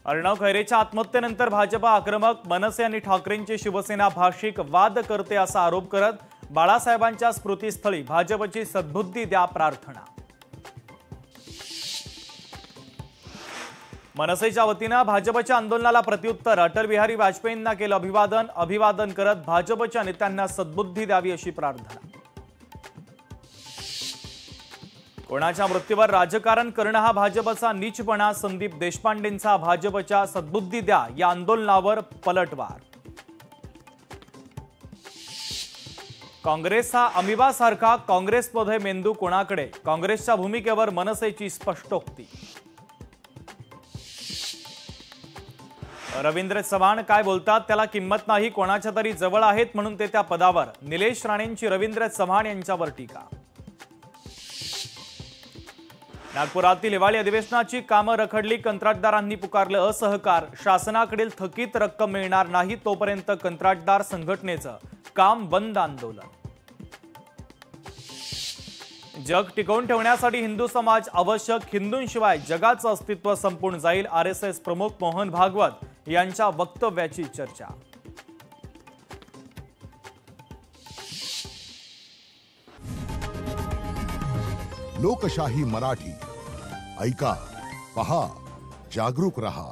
अर्णव खैरेच्या आत्महत्येनंतर भाजपा आक्रमक, मनसे आणि ठाकरेंची शिवसेना भाषिक वाद करते असा आरोप करत बाळासाहेबांच्या स्मृतीस्थळी भाजपची सद्बुद्धी द्या प्रार्थना। मनसेच्या वतीने भाजपच्या आंदोलनाला प्रत्युत्तर अटल बिहारी वाजपेयींना केलं अभिवादन करत भाजपच्या नेत्यांना सद्बुद्धी द्यावी अशी प्रार्थना। कोणाच्या मृत्यूवर राजकारण करणं हा भाजपचा नीचपणा, संदीप देशपांडेंचा भाजपच्या सद्बुद्धी द्या या आंदोलनावर पलटवार। काँग्रेस हा अमिबासारखा, काँग्रेसमध्ये मेंदू कोणाकडे, काँग्रेसच्या भूमिकेवर मनसेची स्पष्टोक्ती। रवींद्र चव्हाण काय बोलतात त्याला किंमत नाही, कोणाच्या तरी जवळ आहेत म्हणून ते त्या पदावर, निलेश राणेंची रवींद्र चव्हाण यांच्यावर टीका। नागपुरातील हिवाळी अधिवेशनाची कामं रखडली, कंत्राटदारांनी पुकारलं असहकार, शासनाकडील थकीत रक्कम मिळणार नाही तोपर्यंत कंत्राटदार संघटनेचं काम बंद आंदोलन। जग टिकवून ठेवण्यासाठी हिंदू समाज आवश्यक, हिंदूंशिवाय जगाचं अस्तित्व संपून जाईल, आरएसएस प्रमुख मोहन भागवत यांच्या वक्तव्याची चर्चा। लोकशाही मराठी ऐका, पहा, जागरूक रहा।